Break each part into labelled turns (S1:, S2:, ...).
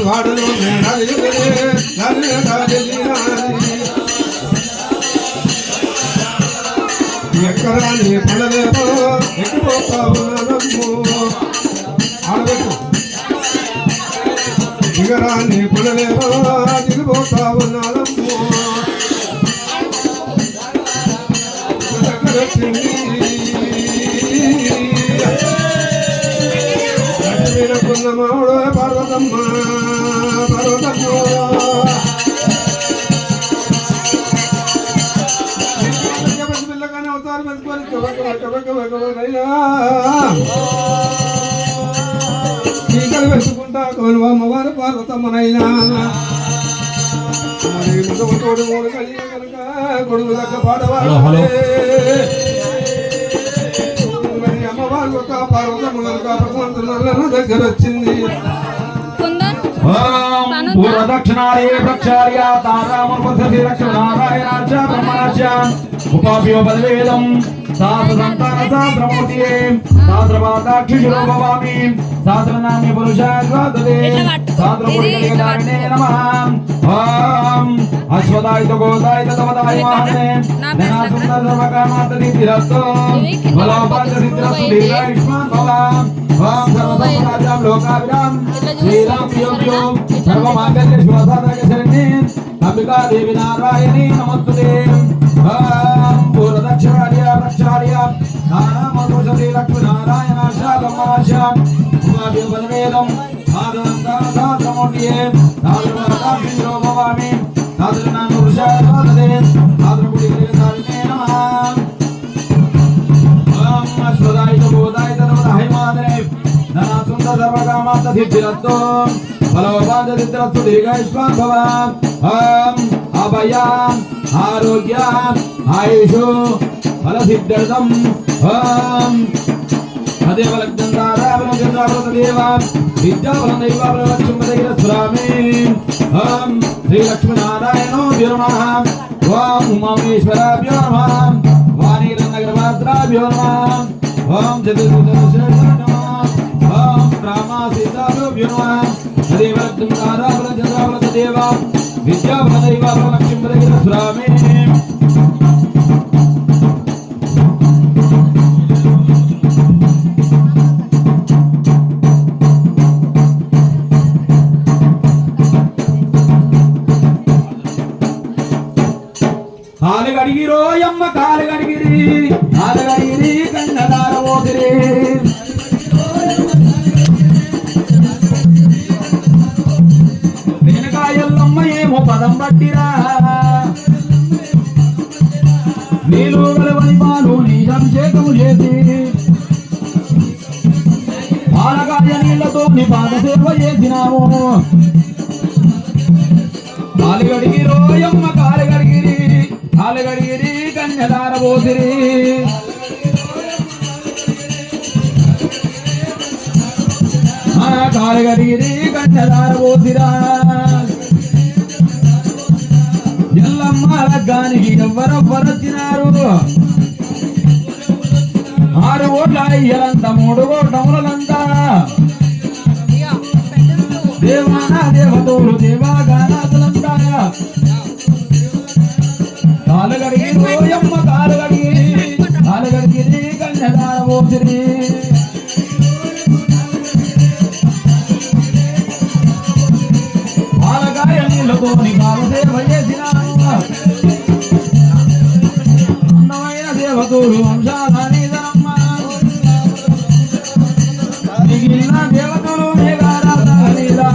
S1: వాడును ఎక్కరాని పడలేదో ఎక్కిపోతావు నమ్ము ఆడబెట్టు దిగరాని పడలేదో దిగిపోతావు నమ్ము వీరకున్నమాడు పార్వతమ్మ పార్వతమ్మ పిల్లగానే అవుతారు ఈకలు పెట్టుకుంటా అమ్మవారు పార్వతమ్మనైనా తోడు మూడు కలిగి కనుక కొడుకు దగ్గర పాడవాడు అమ్మవారు ఒక పార్వతమ్మ కనుక ప్రశాంతులను దగ్గర వచ్చింది
S2: పూర్వదక్షిణాలే ప్రక్షాళ్య తారామపసతి లక్ష్మీనారాయణాచ బ్రహ్మణాచ ఉపాభ్యో పదవేదం శాస్త్రసంతాన శాస్త్రమూర్తియే శాస్త్రవాదాక్షిశిరో భవామి శాస్త్రనామ్య పురుషాద్వాదదే శాస్త్రపురుషారిణే నమః ఓం అశ్వదాయిత గోదాయిత తమదాయ మహానే ననాసుందర సర్వకామాతరితిరస్తో బలోపాదరితిరస్సు దీర్ఘాయుష్మాన్ భవ ఓం సర్వసంపదాజాం లోకాభిరాం శ్రీరాం యోగ్యో సర్వమాంగళ్య శివసాధక శరణ్యే అంబికా దేవి నారాయణీ నమస్తుతే ఓం పూర్వదక్షిణార్య ప్రక్షాళ్య నారామోషతి లక్ష్మీనారాయణాశ బ్రహ్మణాశ ఉమాభ్యో పదవేదం శాస్త్రమూర్తియే శాస్త్రవాదాక్షిశిరో భవామి శాస్త్రనామ పురుషాద్వాదదే శాస్త్రపురుషారిణే నమః ఓం అశ్వదాయిత గోదాయిత తమదాయ మహానే ననాసుందర సర్వకామాతరితిరస్తో బలోపాదరితిరస్సు దీర్ఘాయుష్మాన్ భవ ఓం అభయ ఆరోగ్య ఆయుషు ఫలసిద్ధ్యర్థం ఓం తదేవ లగ్నందారావలదేవ విద్యావలనైవాలక్ష్మీరస్వామి ఓం శ్రీ లక్ష్మీనారాయణో నమః ఓం ఉమామేశ్వరాభ్యో నమః వాణీరన్నగరవాద్రాభ్యో నమః ఓం చతుర్భుజశ్రేష్ఠ నమః ఓం రామాసీతాభ్యో నమః తదేవ లగ్నందారావలదేవ విద్యావలనైవాలక్ష్మీరస్వామి కాలు గడిగిరోయమ్మ కాలు గడిగిరి కన్నదార పోతిరి వెనకాయల్లమ్మ ఏమో పదం పట్టిరా నీళ్ళు వెలవని పాలు నీ అభిషేకము చేసి పాలకాయ నీళ్లతో నీ పాద సేవ చేసినాము కాలు గడిగిరోయమ్మ కాలు గడిగిరి కన్యదార పోతిరి కాలు గడిగిరి కన్యదార పోతిరా ఎల్లమ్మ లగ్గానికి ఎవ్వరొచ్చినారు 6 ఓట్ల అయ్యలంతా 3 ఓటములంతా దేవాన దేవతోలు దేవాగానాథులంతా కాలు గడిగిరోయమ్మ కాలు గడిగిరి కన్యదార పోతిరి పాలకాయ నీళ్ళతో కాలు సేవ చేసినారు అందమైన దేవతోలు వంశాలనిదనమ్మ మిగిలిన దేవతలు మేఘారాధనీదా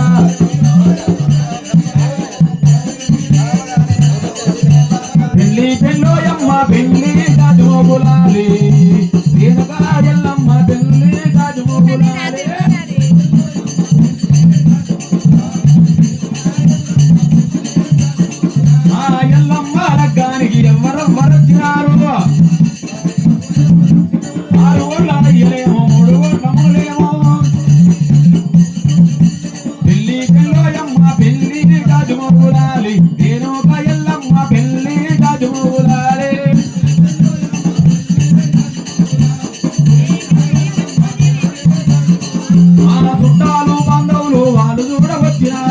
S2: పెళ్ళోయమ్మ పెళ్ళి గాజుమోగులాలి ఎల్లమ్మ పెళ్ళి గాజుమోగులాలి ఆ ఎల్లమ్మ లగ్గానికి ఎవ్వరొచ్చినారు 6 ఓట్ల అయ్యలేమో 3 ఓట్లములేమో పెళ్ళోయమ్మ పెళ్ళి గాజుమోగులాలి ఎల్లమ్మ పెళ్ళి గాజుమోగులాలి మన చుట్టాలు బంధువులు వాళ్ళు కూడా వచ్చినారు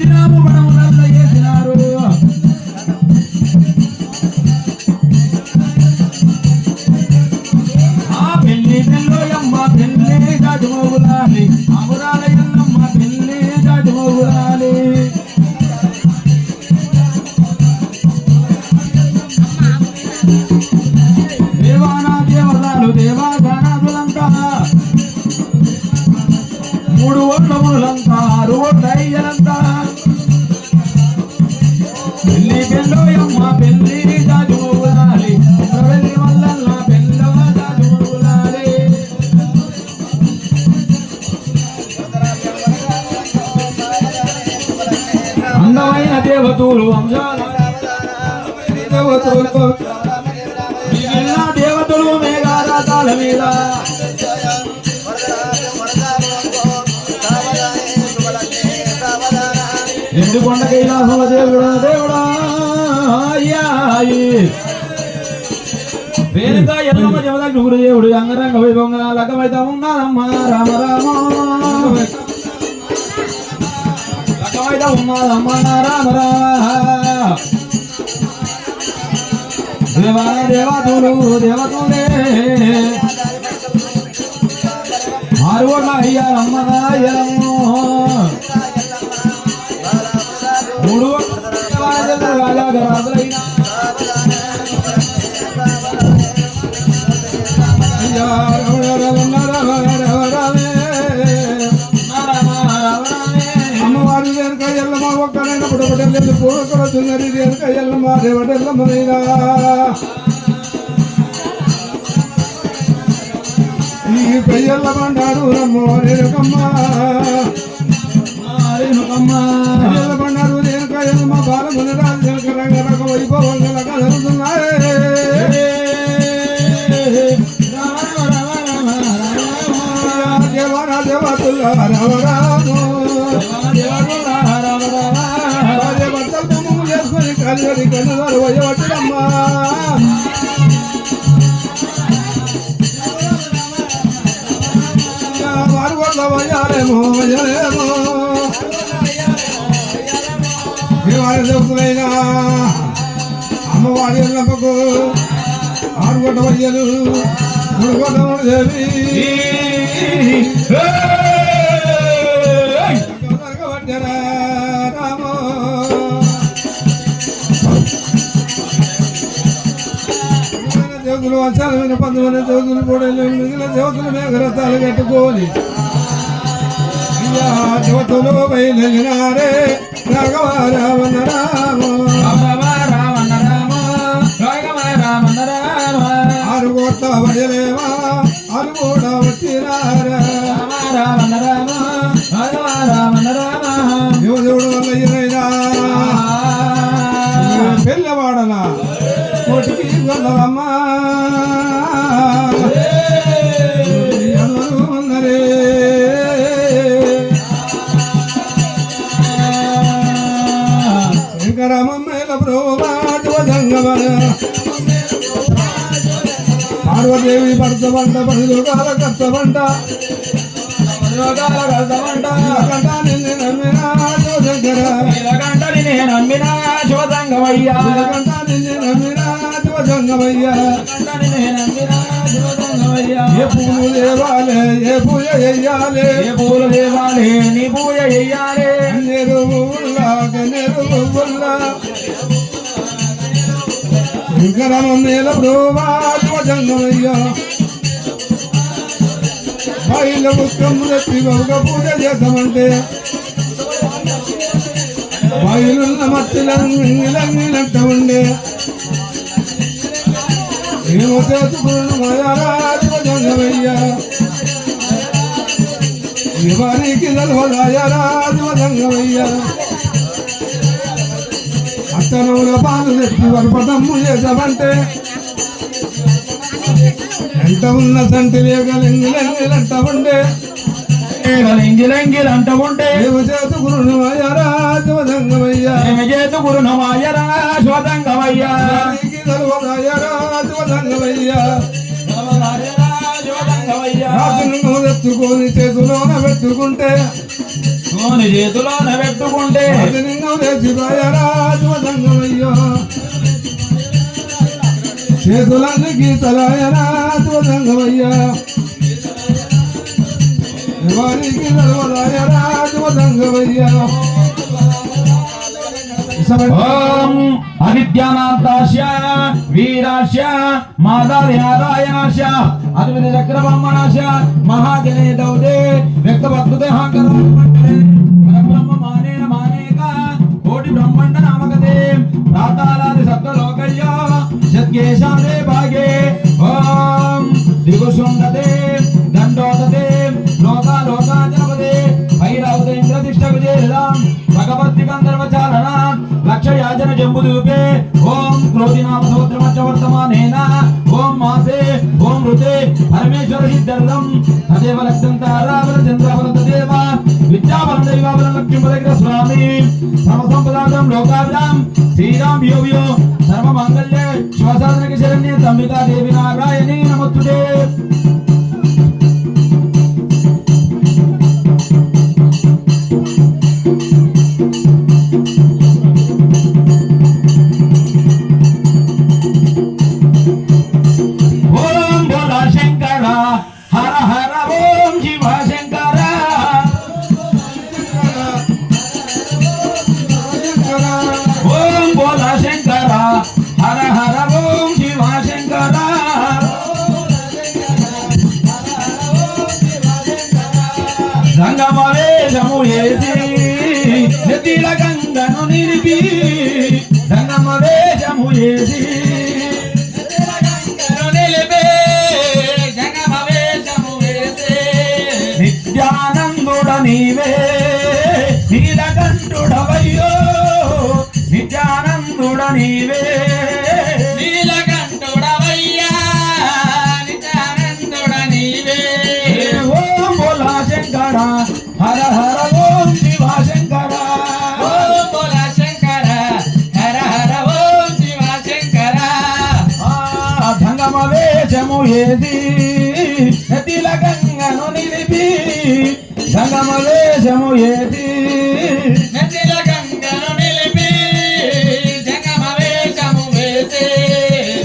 S2: దినాము పడములంతా చేసినారు ఆ పెళ్లి పెళ్ళోయమ్మ పెళ్లి జాజమోగులాలి అమరాల ఎల్లమ్మ పెళ్లి జాజమోగులాలి దేవానా దేవతలు దేవాదానాదులంతా 3 ఓట్ల మునులంతా 6 ఓట్ల అయ్యలంతా పెళ్లి పెళ్ళోయమ్మ పెళ్లి జాజమోగులాలి పెళ్లి వల్లల్ల పెళ్ళ జాజమోగులాలి అందమైన దేవతలు వంశాల
S1: దేవతలు
S2: మిగిలిన దేవతలు మేఘారాతాల మీద ఎందుకొండ కైలాసముల దేవుడా దేవుడా అయ్యాయి వేరుగా ఎల్లమ్మ జమదగ్ని గురుదేవుడు అంగరంగ వైభవంగా లగ్గమైతే ఉన్నాదమ్మా రామ రామ లగ్గమైతే ఉన్నాదమ్మా రామ రామ దేవా దేవతలు దేవతలే 6 ఓట్ల అయ్యారమ్మ రాయలమ్మో 3 ఓట్ల రాజాగరాజులైన
S1: అమ్మవారి వెనుక ఎల్లమ్మ ఒక్కనైనా పుట్టబట్టలేదు పూర్వకుల తున్నరి వెనుక ఎల్లమ్మ రేవటెల్లమ్మనైనా ఈ పెయ్యల్ల బండారు రమ్మో రేణుకమ్మ పెయ్యల్ల బండారు రేణుక ఎల్లమ్మ బాలముని రాజు వెనుక రంగరక వైభవంగా కదులుతున్నాయి దేవరా దేవతుల రామరాము చేసుకొని కలివరి కన్నదారు వయ్యవట్టమ్మా వారు వల్ల వయ్యారేమో వయ్యలేమో వారి దేవులైనా అమ్మవారి ఎల్లమ్మకు 6 గంట వయ్యలు 3 గంట దేవి రామో దేవతలు వర్షాలమైన 19 దేవతలు గోడలు మిగిలిన దేవతలు మేఘరథాలు కట్టుకోని దేవతలు బయలునారే రాఘవ రావణ రామో 6 కోట్ల వడలేవా 6 కూడా వచ్చినారా దేవుడు వల్ల ఇరైనా పెళ్ళవాడనా కోటికి గొల్లవమ్మా అందరూ అందరే శంకరమమ్మల ప్రోజంగమన పార్వదేవి భర్తవంట పదిలోకాల కర్తవంట నిన్ను నమ్మినా శివసంగమయ్యా నిన్ను నమ్మినా శివసంగమయ్యా ఏ పూలు దేవాలే ఏ పూజ చెయ్యాలి
S2: ఏ పూలు దేవాలే నీ పూజ చెయ్యాలి
S1: నెరువుల్లా శంకరమమ్మల ప్రోవా శివసంగమయ్యా బయల పుస్తకము తెచ్చి ఒక పూజ చేద్దామంటే బయలున్న మట్టిలంగిలంగిలంట ఉండే ఏమో చేసుకున్న మయారాజవయ్యా ఎవరికి తెలవదాయారాజవయ్యా అత్తనూర పాలు తెచ్చి వరపటమ్ము చేద్దామంటే ఎంత ఉన్న సంటి లేకలంగిలంగిలంట ఉండే
S2: అంట ఉంటే
S1: చేతుకురును మాయరాజవయ్యా
S2: చేతుకురును మాయరాజవయ్యా
S1: రాజును తెచ్చుకొని చేతులోన పెట్టుకుంటే
S2: నూనె చేతిలోన పెట్టుకుంటే
S1: అది నిన్ను శివాయరా శివదంగమయ్యో చేతులన్నీ గీతలాయరా శివదంగమయ్యా ఎవరికి నడవరాయరా శివదంగమయ్యా
S2: ఓం అవిద్యానాథాస్య వీరాస్య మాదార్యారాయణాస్య అద్విత చక్రబ్రహ్మణాస్య మహాజనే దౌదే వ్యక్తవద్భుతే హాకరామంటలే పరబ్రహ్మ మానేన మానేక కోటి బ్రహ్మాండ నామకతే రాతాలాది సప్తలోకయ్య సత్యేశాదే భాగే ఓం దిగుసుందతే దండోదతే లోకా లోకాజనపదే భైరవదే ఇంద్రదిష్ట విజయదాం భగవద్ది గంధర్వ చాలన లక్ష యాజన జంబుదూపే ఓం క్రోధినామ సముద్రమచ్చ వర్తమానేన ఓం మాసే ఓం ఋతే పరమేశ్వర సిద్ధర్థం తదేవ లక్ష్యం తారావర చంద్రావర తదేవ విద్యావరం దైవావరం లక్ష్యం పదగ్ర స్వామి సమసంపదాం లోకాభిరాం శ్రీరామ్ భియో భియో సర్వ మాంగళ్య శివసాధనకి శరణ్య అంబికా దేవి నారాయణి నమస్తుతే సంగమవేశము ఏసి నెత్తిల గంగను నిలిపి సంగమవేశము ఏసి నిత్యానందుడ నీవే నీలకంఠుడవయ్యో నిత్యానందుడ నీవే నీలకంఠుడవయ్యా నిత్యానందుడ నీవే ఓం బోలా శంకర హర హర ఓం శివ శంకర ఓం బోలా శంకర హర హర ఓం శివ శంకర సంగమ వేషము ఏది నదిల గంగను నిలిపి సంగమ వేషము ఏది నదిల గంగను నిలిపి సంగమ వేషము వేసి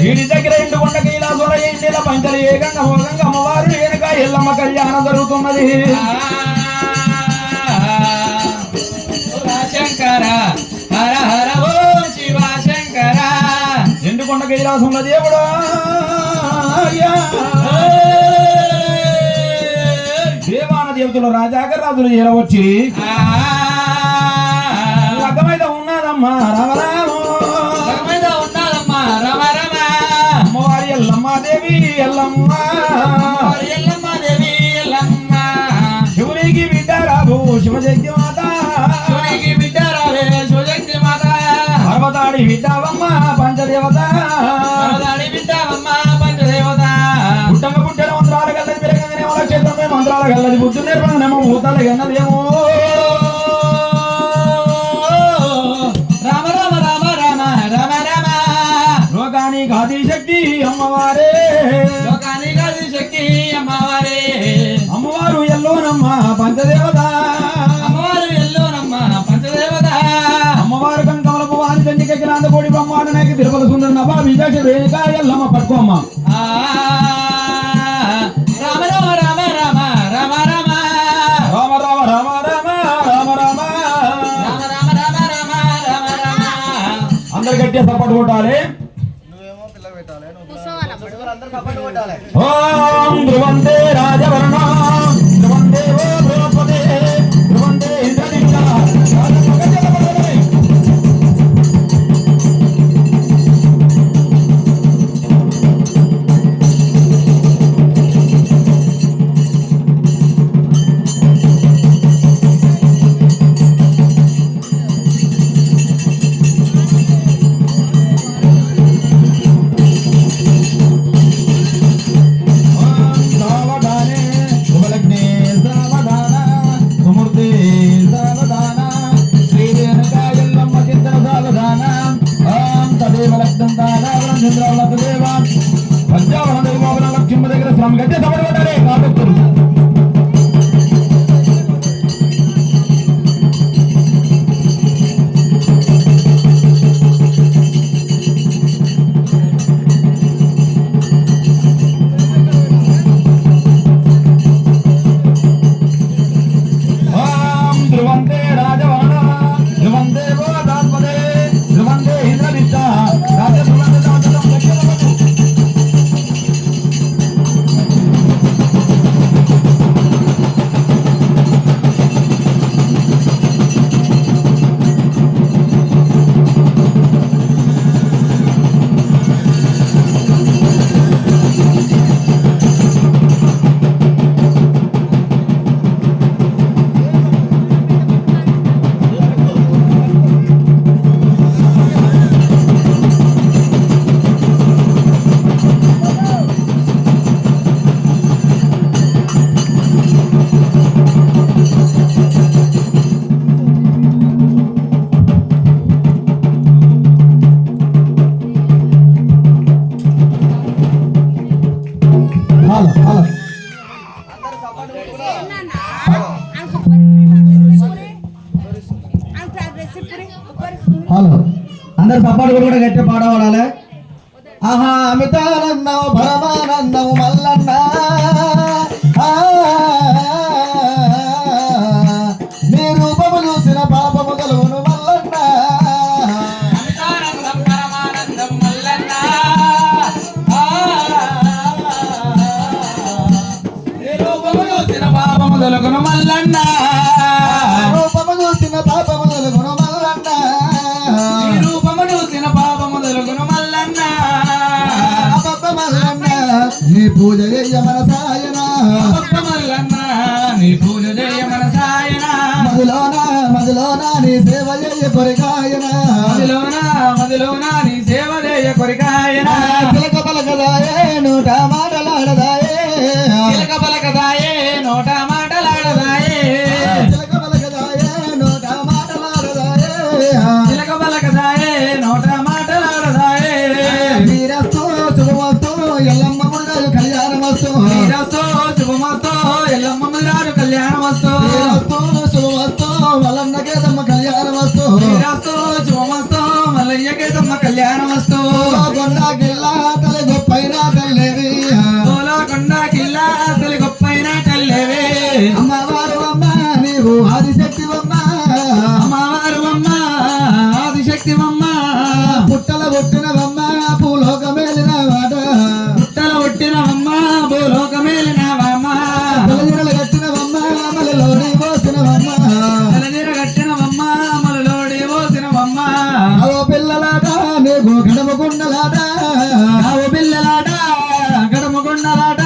S2: వీడి దగ్గర ఇంటి కొండ కైలాసుల ఇంటిల పంచలు ఏ గంగ గంగమ్మ వారు వెనుక ఎల్లమ్మ కళ్యాణం జరుగుతున్నది శంకర హర హర ఓం శివ శంకర ఎండుకొండ కైలాసంలో దేవుడా దేవాన దేవతలు రాజాగర్ రాజులు చేరవచ్చి లగ్గమైద ఉన్నదమ్మా రామరామో లగ్గమైద ఉన్నదమ్మా రామరామ అమ్మవారి ఎల్లమ్మ దేవి ఎల్లమ్మ ఎల్లమ్మ దేవి ఎల్లమ్మ శివునికి బిడ్డ రాబు శివశక్తి మాత శివునికి బిడ్డ రావే శివశక్తి మాత పర్వతాడి బిడ్డవమ్మ పంచదేవత పర్వతాడి బిడ్డవమ్మ పంచదేవత పుట్టక పుట్టిన మంత్రాల గల్లది పెరగంగానే వాళ్ళ క్షేత్రమే మంత్రాల గల్లది బుద్ధి నేర్పడనేమో భూతాలు గన్నదేమో రామ రామ రామ రామ రామ రామ లోకానికి ఆది శక్తి అమ్మవారే లోకానికి ఆది శక్తి అమ్మవారే అమ్మవారు ఎల్లోనమ్మ పంచదేవత అమ్మవారు ఎల్లోనమ్మ పంచదేవత అమ్మవారు కంకమలపు వారి తండ్రికి కిరాంతకోడి బ్రహ్మాండ నాయక తిరుపతి సుందర నభా విజయ రేణుక ఎల్లమ్మ పట్టుకోమ్మ రామ రామ రామ రామ రామ రామ రామ రామ రామ రామ రామ రామ రామ రామ రామ రామ రామ రామ అందరు గట్టిగా సపోర్ట్ కొట్టాలి ఓం ధ్రువంతే రాజవర్ణ ధ్రువంతే ఓ బృహస్పతే ధ్రువంతే ఇంద్రదిక్ష
S3: హలో అందరు సపాటు కూడా గట్టి పాడవాడాలి. ఆహా అమితానందం పరమానందం మల్లన్న నీ రూపము చూసిన పాపము కలుగును మల్లన్న.
S2: అమితానందం పరమానందం మల్లన్న నీ రూపము చూసిన పాపము తొలగును మల్లన్న.
S3: రూపము చూసిన పాపము కలుగును మల్లన్న.
S2: నీ రూపము చూసిన పాపము తొలగును మల్లన్న.
S3: అబ్బబ్బ మల్లన్న నీ పూజ చెయ్య మన సాయన.
S2: అబ్బబ్బ మల్లన్న నీ పూజ చేయ మన సాయన.
S3: మదిలోన నీ సేవ చెయ్య కొరికాయన.
S2: మదిలోన నీ సేవ చేయ కొరికాయన.
S3: చిలక పలకదాయే నోట మాటలాడదాయే.
S2: చిలక పలకదాయే నోట మాటలాడదాయే.
S3: చిలక పలకదాయే నోట మాటలాడదాయే.
S2: చిలక పలకదాయే నోట మాటలాడదాయే.
S3: వీరస్తో శుభమస్తో ఎల్లమ్మ మురుగలు కళ్యాణమస్తు.
S2: వీరస్తో శుభమస్తో ఎల్లమ్మ మురారు కళ్యాణమస్తు.
S3: వీరస్తో శుభమస్తో వలన్నకే తమ్మ కళ్యాణమస్తు.
S2: వీరస్తో శుభమస్తో మల్లయ్యకే తమ్మ కళ్యాణమస్తు.
S3: కొండ గిల్లా తల గొప్పైన తల్లేవి.
S2: కొండ కిల్లా అసలు గొప్పైన కల్లేవే.
S3: అమ్మవారు అమ్మ నీవు ఆదిశక్తివమ్మ.
S2: అమ్మవారు అమ్మ ఆదిశక్తివమ్మ.
S3: పుట్టల పుట్టినవమ్మ భూలోకమేలిన వాట.
S2: పుట్టల పుట్టినవమ్మ భూలోకమేలినవమ్మ.
S3: తలజీరలు కట్టినవమ్మ మలలోని పోసినవమ్మ.
S2: తలనీర కట్టినవమ్మ మలలోడి పోసినవమ్మ.
S3: అవో పిల్లలాట నీకు గడపకుండలాట.
S2: ఆవు పిల్లలాట గడమగొండలాట.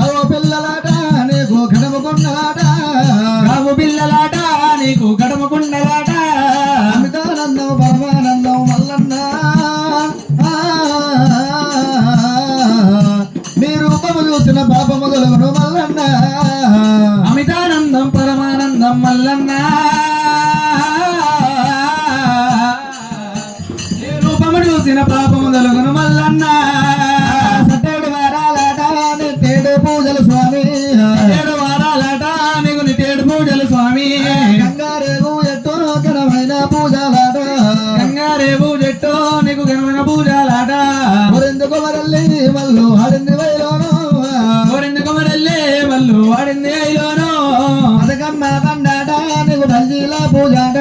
S3: అవో పిల్లలాట నీకు గడపకుండలాట.
S2: ఆవు పిల్లలాట నీకు గడమకుండలాట.
S3: అమితానందం పరమానందం మల్లన్న నీ రూపము చూసిన పాపము తొలగును మల్లన్న.
S2: అమితానందం పరమానందం మల్లన్న నీ రూపము చూసిన పాపము తొలగును మల్లన్న.
S3: సట్టేడు వారాలాట నెట్టేడు పూజలు స్వామి.
S2: 7 వారాలట నీకు నిటేడు పూజలు స్వామి.
S3: గంగారేగు ఎట్టో ఘనమైన పూజలాట.
S2: గంగారేవు చెట్టు నీకు ఘనమైన పూజలాట.
S3: మరెందుకు మరల్లి మల్లు ఆడింది వైలోను.
S2: కోరింది కొమరెల్లి మల్లు వాడింది ఐలోను.
S3: బతుకమ్మ పండాట నీకు బల్జీల పూజాట.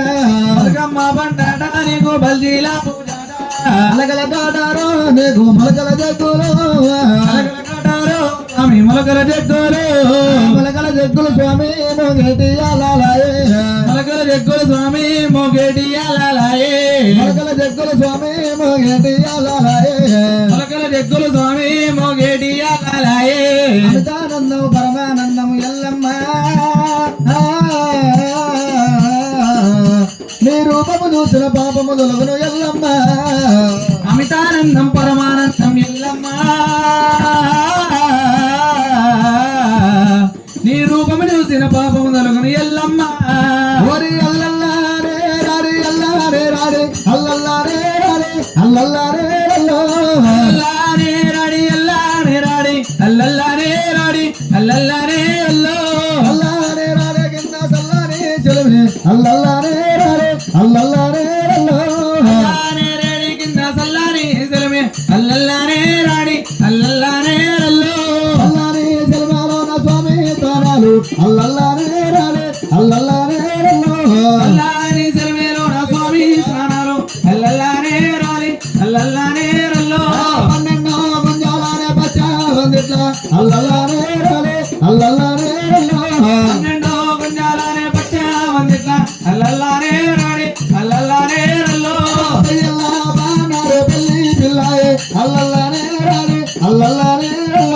S2: బతుకమ్మ పండాట నీకు బల్జీల పూజాట.
S3: అలగల కాటారు నీకు మొలకల జగ్గులు.
S2: అలగల కాటారు స్వామి మొలకల జగ్గులు.
S3: మొలకల జగ్గులు స్వామి మోగేటి అలాలాయే.
S2: మొలకల జగ్గులు స్వామి మోగేటి అలాలాయే.
S3: మొలకల జగ్గులు స్వామి మోగేటి అలాలాయే.
S2: మొలకల జగ్గులు స్వామి మోగేటి అలాలాయే.
S3: అమితానందం పరమానందం ఎల్లమ్మ నీ రూపము చూసిన పాపము తొలగును ఎల్లమ్మ.
S2: అమితానందం పరమానందం ఎల్లమ్మ నీ రూపము చూసిన పాపము తొలగును ఎల్లమ్మ.
S3: ఓరి అల్లల్లారే రారి అల్లారే రారి అల్లల్లారే రారి అల్లల్లారే అల్లో.
S2: అల్లారే రాడి అల్లారే రాడి అల్లల్లారే రాడి అల్లల్లారే అల్లో.
S3: అల్లారే రారే కింద సల్లారే చెలువే అల్లల్లారే రారే అల్లల్లారే అల్లో.
S2: అల్లారే రాడి కింద సల్లారే సెలమే అల్లల్లారే రాడి అల్లల్లారే అల్లో.
S3: అల్లారే చెలమాలోన స్వామి తానాలు అల్లల్లారే రారే అల్లల్లారే అల్లో.
S2: అల్లారే సెలమేలో నా స్వామి స్నానాలు అల్లల్లారే రాడి అల్లల్లారే అల్లో.
S3: 12 గుంజాలారే పచ్చ వందిట్ల అల్లల్లారే రారే అల్లల్లారే అల్లో.
S2: 12 గుంజాలనే పచ్చ వందిట్ల అల్లల్లారే రాడి అల్లల్లారే అల్లో.
S3: అయ్యల్లా బానారే పెళ్లి పిల్లాయే అల్లల్లారే రారే అల్లల్లారే అల్లో.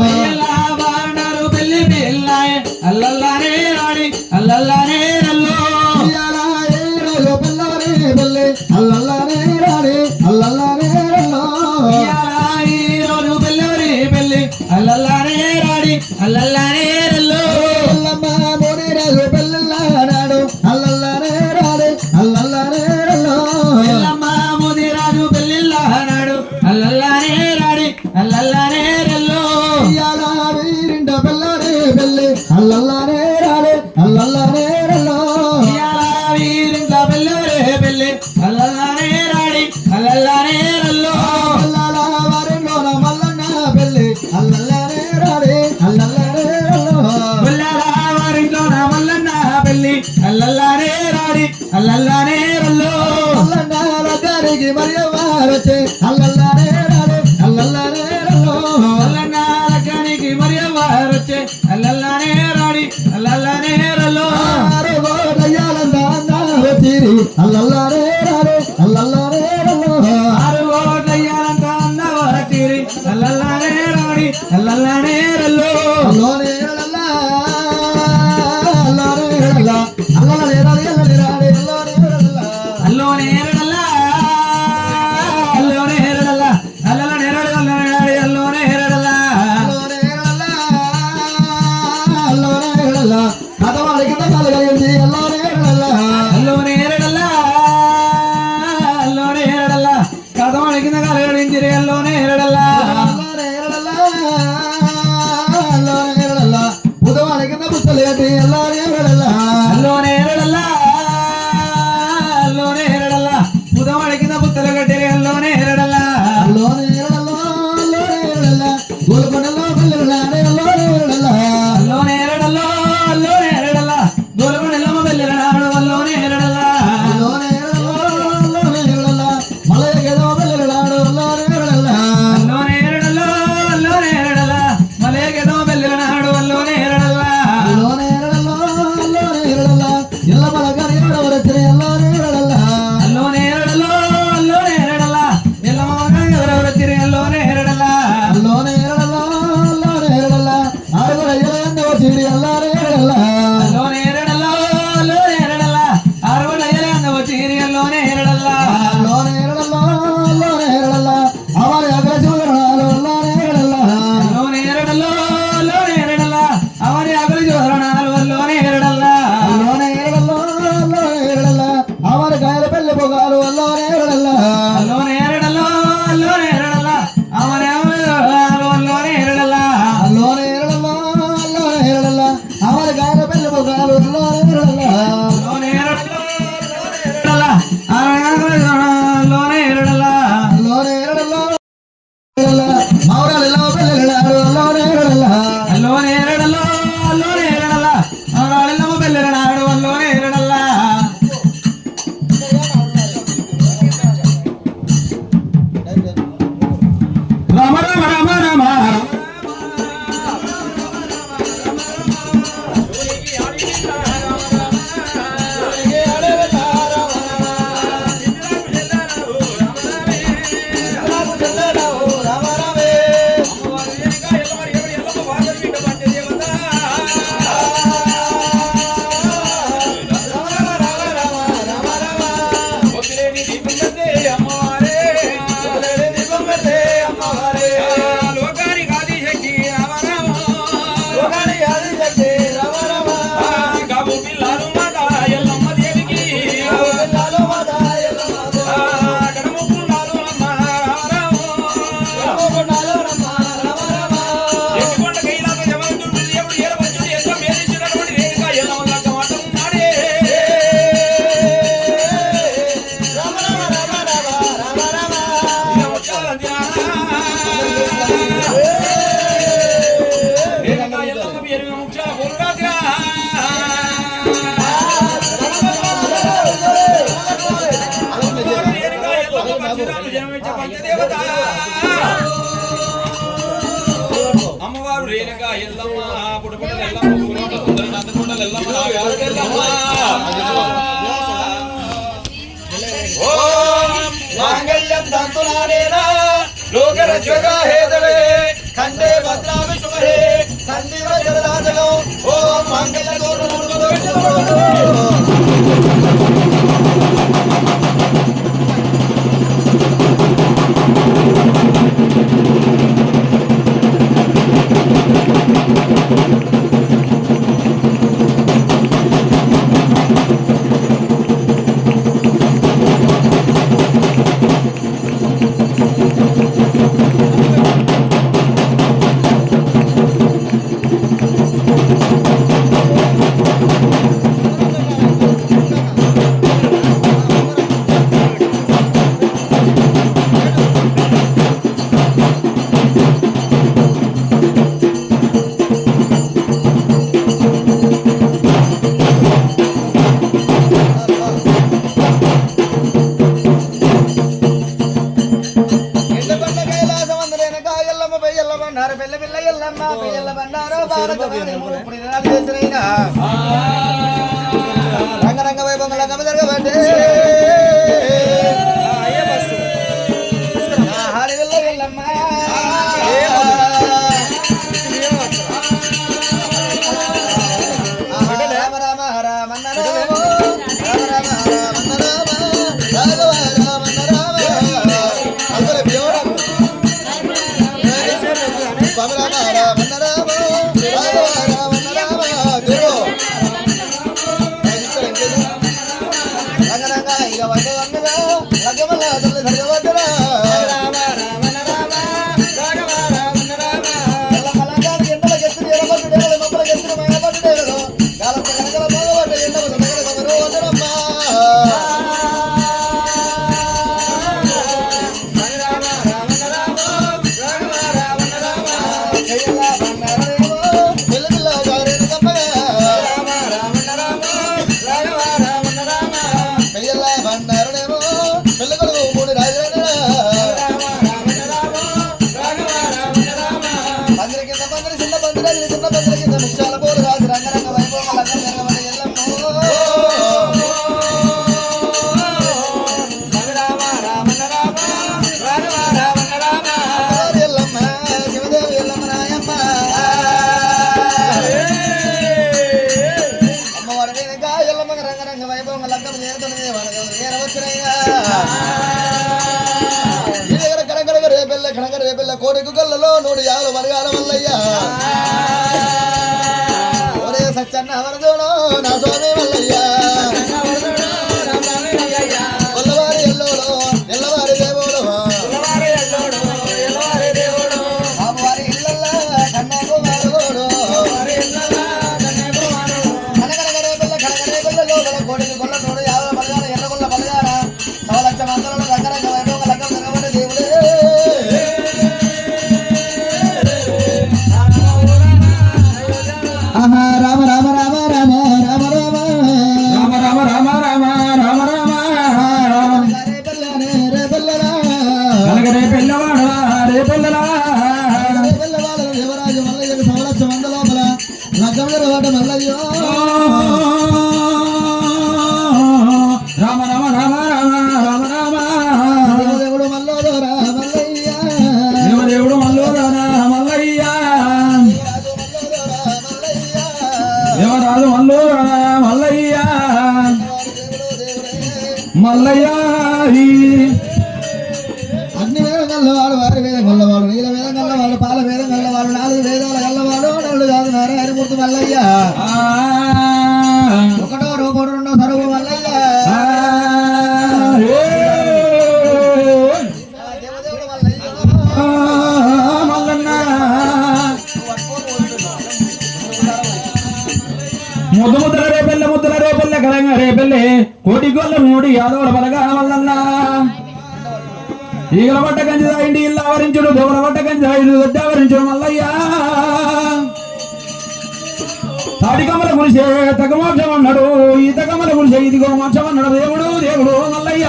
S2: అయ్యల్లా బాండారు పెళ్లి పిల్లాయే అల్లల్లారే రాడి అల్లల్లారే అల్లో.
S3: ఇయ్యాల ఏ రోజు పిల్లారే పెళ్లి అల్లల్లారే రారే అల్లల్లారే అల్లో.
S2: ఇయ్యాల ఈ రోజు పెళ్ళెవరి పెళ్లి అల్లల్లారే రాడి అల్లల్లారే అల్లో.
S3: ఎల్లమ్మ మోని రాజు పెళ్ళిళ్ళ నాడు అల్లల్లారే రారే అల్లల్లారే అల్లో.
S2: ఎల్లమ్మ ముదిరాజు పెళ్ళిళ్ళ నాడు అల్లల్లారే రాడి అల్లల్లారే అల్లో.
S3: ఇయ్యాల వీరింట పిల్లారే పెళ్లి అల్లల్లారే రారే అల్లల్లారే అల్లో.
S2: ఇయ్యాల వీరింట్ల పెళ్ళెవరి అల్లల్లానే రాడి అల్లల్లానే రల్లో
S3: అల్లల వారిలోన మల్లన్న పెళ్ళి అల్లల్లానే రాడి అల్లల్లానే రల్లో
S2: పుల్లల వారింట్లో నా మల్లన్న పెళ్ళి అల్లల్లానే రాడి అల్లల్లానే రల్లో
S3: మల్లన్న లగ్గానికి మరియవారొచ్చే అల్లల్లానే రాడి అల్లల్లానే రల్లో
S2: మల్లన్న లగ్గానికి మరి వారొచ్చే అల్లల్లానే రాడి అల్లల్లానే రల్లో
S3: ఆరుగో దయ్యాలంతా వచ్చిరి అల్లల్లానే రాడి అల్లల్లానే రల్లో
S2: ఆరు ఓట్లయ్యాలంట అన్నవా తీరి అల్లల్లానే రాడి అల్లల్లానే రల్లో
S3: అల్లోనే రల్ల అల్లోనే రల్ల అల్లలే రాడి అల్లలే రాడి అల్లోనే రల్ల
S2: అల్లోనే రడల్ల అల్లోనే రడల్ల అల్లనే రడల్ల అల్లనే రాడి అల్లోనే రడల్ల
S3: అల్లోనే రల్ల అల్లోనే రల్ల అదవాడి కింద కాలు కలిగింది అల్లోనే రల్ల
S2: అల్లోనే రడల్ల అల్లోనే రడల్ల కదవాడి కింద కాలడించిరి అల్లోనే రడల్ల
S3: అల్లోనే రల్ల అల్లోనే రల్ల బుధవాడి కింద పుస్తలు కట్టి అల్లోనే రల్ల
S2: అల్లోనే రడల్ల అల్లోనే రడల్ల బుధవాడి కింద పుత్తలు కట్టిరి అల్లోనే రడల్ల
S3: అల్లోనే రల్ల అల్లోనే రల్ల గోల్కొండలో పిల్లలాడే అల్లోనే రల్ల
S2: అల్లోనే రడల్ల అల్లోనే రడల్ల గోల్కొండలమ్మ బెల్లెల నాడు అల్లోనే రడల్ల
S3: అల్లోనే రల్ల అల్లోనే రల్ల మలయగదో పిల్లలాడు అల్లోనే రల్ల
S2: అల్లోనే రడల్ల అల్లోనే రడల్ల మలేగెదో బెల్లెల నాడు అల్లోనే రడల్ల
S3: అల్లోనే రల్ల అల్లోనే రల్ల ఎల్ల మలగరి ఎవరొచ్చే అల్లోనే రల్ల
S2: అల్లోనే రడల్ల అల్లోనే రడల్ల ఎల్లమ్మ ఎవరెవరొచ్చిరి అల్లోనే రడల్ల
S3: అల్లోనే రల్ల అల్లోనే రల్ల ఆరుగురు అయ్యలంద వచ్చిరి అల్లోనే రల్ల
S2: అల్లోనే రడల్ల అల్లోనే రడల్ల ఆరుగుడయ్యలే అందవచ్చిరి అల్లోనే రడల్ల
S3: అల్లోనే రల్ల అల్లోనే రల్ల అవరి అగ్రశూరాలు అల్లోనే రల్ల
S2: అల్లోనే రడల్ల అల్లోనే రడల్ల అవని అగలి జోరణాలు అల్లోనే రడల్ల
S3: అల్లోనే రల్ల అల్లోనే రల్ల అవరి కాయల పెళ్లి పొగాలు అల్లోనే రల్ల
S2: అల్లోనే రడల్ల అల్లోనే రడల్ల అవని అగలి జోరణాలు అల్లోనే రడల్ల
S3: అల్లోనే రల్ల అల్లోనే రల్ల అవరి కాయల పెళ్లి పొగాలు అల్లోనే రల్ల
S2: అల్లోనే రడల్ల అవని అగలి జోరణాలు అల్లోనే రడల్ల
S3: అల్లోనే రల్ల మౌరాలిలో పెళ్ళిలాడు అల్లోనే రల్ల
S2: అల్లోనే రడల్ల అల్లోనే రడల్ల అవరాళ్ళమ్మ బెల్లెల నాడు అల్లోనే రడల్ల రామ రామ రామ రామ అమ్మవారు రేణుగా ఎల్లమ్మ పుట్టుకొండల ఎల్లమ్మ పుట్టుకొండల నందకొండల ఎల్లమ్మ నాగాల ఎల్లమ్మ ఓం మాంగళ్యం తంతునానేనా లోకరక్షగా హేతవే కండే భద్రామి శుభే సందీవ జలదాజగం ఓం మాంగళ్య
S3: రంగరంగ వైభవంగా గమ జరగబట్టే కోడికు గల్లలో 150 మరగాల మల్లయ్య ఒరే సచ్చన్న వరదోడో నా స్వామి మల్లయ్య కొల్లవారి ఎల్లోడో ఎల్లవారి దేవుడో బాబువారి ఇళ్ళల్లా కన్నాకు మారుగోడు కనకనగరే పిల్ల లోపల కోడికి గొల్ల 150 మరగాల ఎర్రగొల్ల బలగాల సవలక్ష మందలలో రకరక వైభవ లగ్గం జరగబడి దేవుడే రామ రామ రామ రామ రామ రామ రామ రామ రామ రామ రామ రే పిల్లలా రే పిల్లవాడా రే పిల్లలా రే పిల్లవాడ దేవరాజు మల్లయ్యకు సవలక్ష మంద లోపల లగ్గం జరగబడ్డ మల్లయ్యో రామ రామ రామ రామ రామ రామ దేవదేవుడు మల్లోదరా మల్లయ్య దేవదేవుడు మల్లోదరా మల్లయ్య దేవరాజు మల్లోదరా మల్లయ్య మల్లయ్య అగ్ని వేదం గల్లవాడు వారి వేదం గల్లవాడు నీల వేదం గల్లవాడు పాల వేదం గల్లవాడు 4 వేదాల గల్లవాడు నల్లు కాదు నారాయణమూర్తి మల్లయ్య ఒకటో రూపడు రెండో సరువు మల్లయ్య దేవదేవుడు మల్లయ్య మల్లన్న ముద్దుల రేపెల్ల కలంగా రేపెల్లే కోటి గొల్ల 3 యాదవుల బలగాన మల్లన్న ఈగల పట్ట కంచి దాయిండి ఇల్లు ఆవరించుడు దేవుల పట్ట కంచి దాయిండు దొడ్డావరించుడు మల్లయ్య తాడికమ్మల గురిసే తగమోక్షం అన్నాడు ఈ తగమ్మల గురిసే ఇదిగో మోక్షం అన్నాడు దేవుడు మల్లయ్య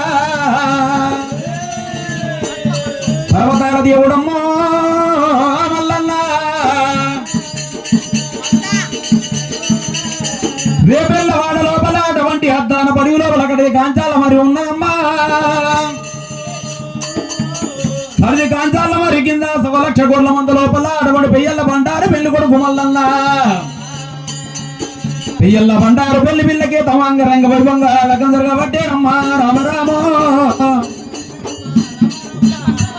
S3: పర్వతాల దేవుడమ్మో మల్లన్న రేపెల్ల వాడ లోపల అటువంటి అద్దాన పడివి లోపల అక్కడి కాంచాల మరి ఉన్నదమ్మా అది కాంచాల మరి కింద 1 లక్ష కోట్ల మంది లోపల అటువంటి పెయ్యల్ల బండారు పెళ్లి కొడుకు మల్లన్న పెయ్యల్ల బండారు పెళ్లి పిల్లకే తమాంగ రంగ వైభవంగా లగ్గం జరగబట్టేనమ్మా రామ రామ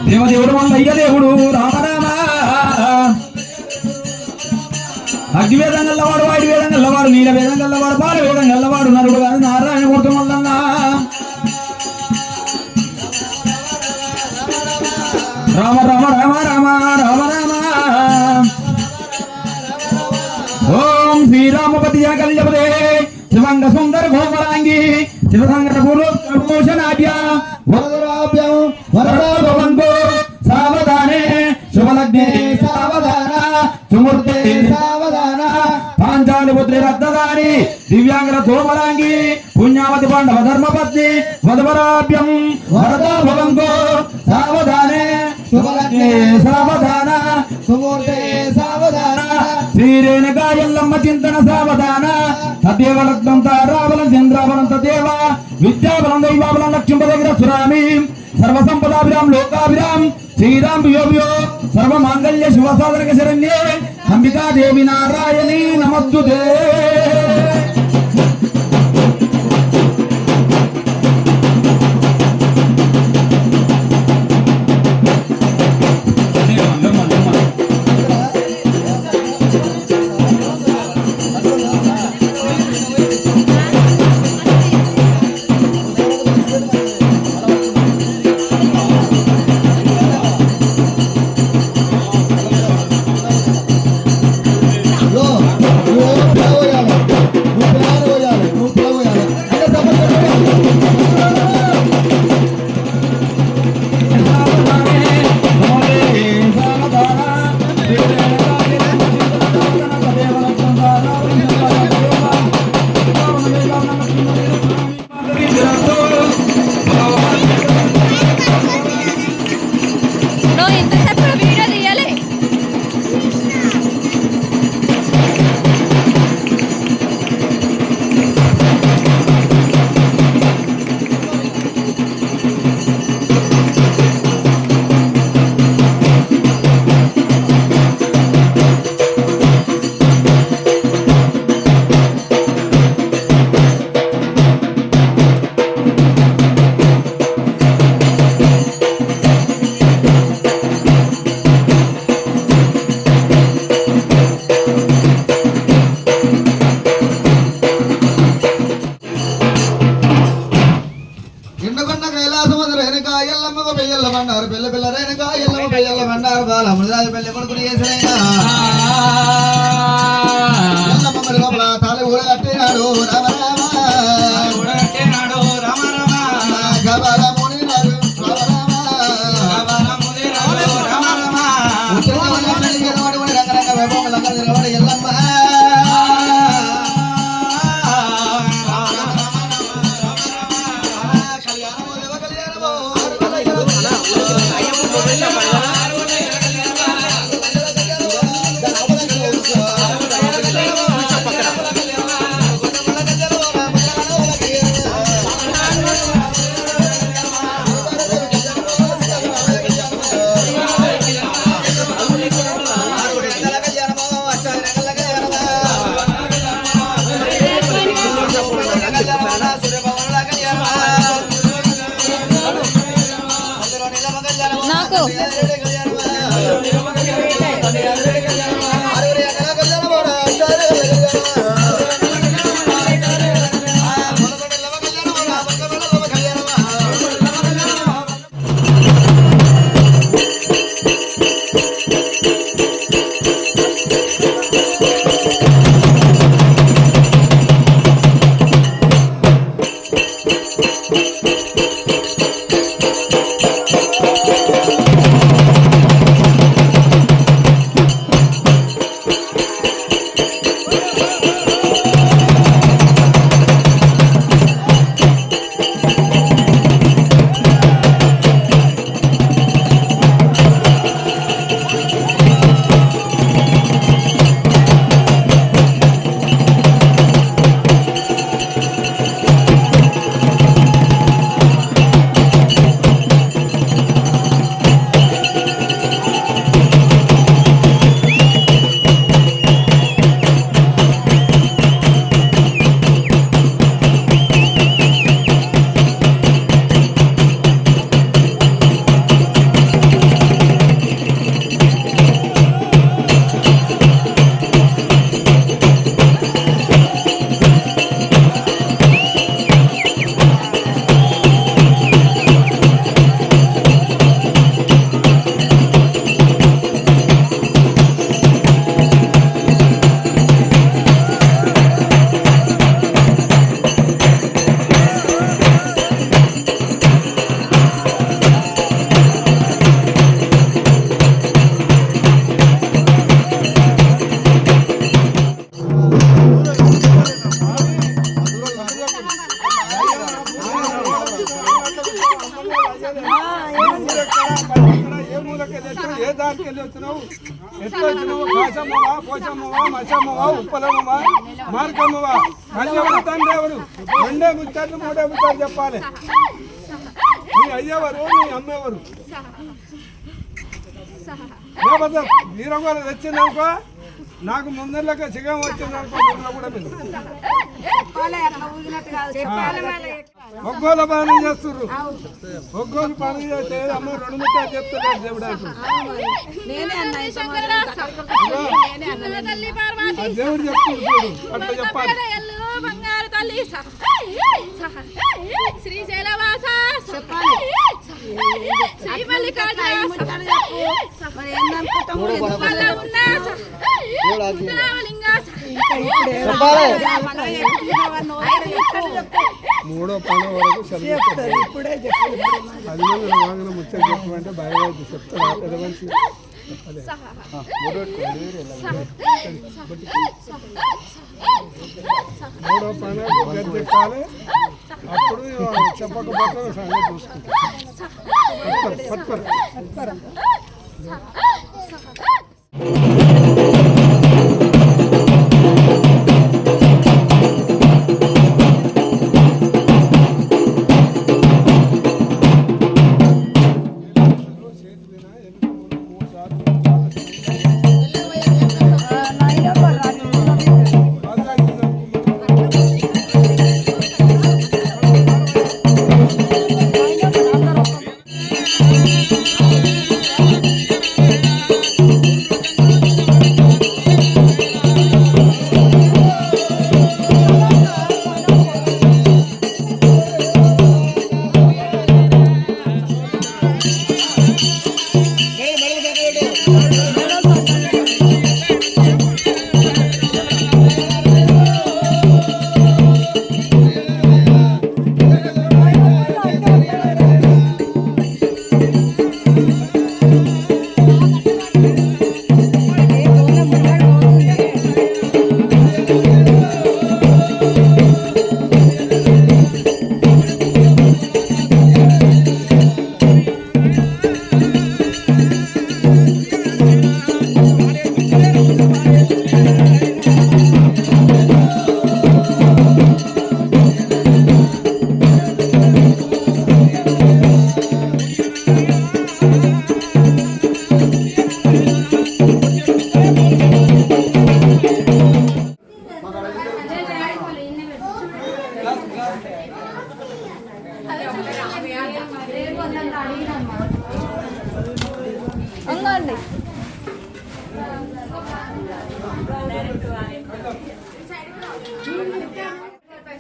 S3: దేవదేవుడు మల్లయ్య దేవుడు రామ రామ అగ్ని వేదం గల్లవాడు వాడి వేదం గల్లవాడు నీల వేదం గల్లవాడు బాల వేదం గల్లవాడు నరుడు కాదు నారాయణమూర్తి మల్లన్న రామ రామ రామ రామ రామ రామ ఓం శ్రీరామపతి జనకల్యపదే శివంగ సుందర గోమరాంగి శివసంగర భూషణాఢ్య వరదరాభ్యం వరదాభవంతో సావధానే శుభలగ్నే సావధాన సుమూర్తే సావధాన పాంచాలి పుత్రి రత్నదాని దివ్యాంగర తోమరాంగి పుణ్యావతి పాండవ ధర్మపత్ని వదవరాభ్యం వరదాభవంతో సావధానే శుభలగ్నే సావధాన సుమూర్తే సావధాన శ్రీ శ్రీరేణుగా ఎల్లమ్మ చింతన సావధాన తదేవరత్నం తారాబలం చంద్రాబలం తదేవ విద్యాబలం దైవాబలం లక్ష్మీపదగిర సురామి సర్వసంపదాభిరాం లోకాభిరాం శ్రీరామ్ యోగ్యో సర్వమాంగళ్య శివసాధనక శరణ్యే అంబికా దేవి నారాయణి నమస్తుతే.
S1: మూలకెళ్ళి వచ్చావు? ఏ దానికి వెళ్ళి వచ్చినావు? ఎట్లా వచ్చినావు? కాశమ్మవా, పోచమ్మవా, మచ్చమ్మవా, ఉప్పలమ్మవా, మార్కమ్మవా? కన్యవరు, తండ్రి ఎవరు? రెండే ముచ్చట్లు మూడే ముచ్చట్లు చెప్పాలి. నీ అయ్యేవారు, నీ అమ్మేవారు. లేకపోతే వీరగోలు తెచ్చిందనుకో, నాకు ముందరలోకి సిగం వచ్చిందనుకో, ముందులో కూడా మీరు ఒగ్గోలు పని చేస్తుర్రు. ఒగ్గోలు పని చేస్తే అమ్మ 2 ముక్కలు చెప్తున్నాడు దేవుడు. దేవుడు చెప్తున్నాడు, అట్లా చెప్పాలి.
S4: బంగారు తల్లి శ్రీశైలవాస శ్రీ మల్లికార్జున
S1: మూడో పని వరకు ఇప్పుడే అది వాంగన ముచ్చట చెప్పమంటే భయపడి చెప్తాడు. పెద్ద మనిషి మూడో పని గది చెప్పాలి. అప్పుడు చెప్పకపోతే సంగతి చూసుకుంటాం.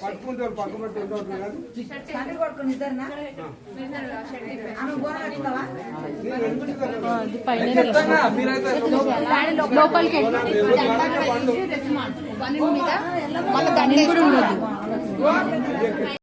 S1: పట్టుకుంటారు పక్కన
S4: లోపలికి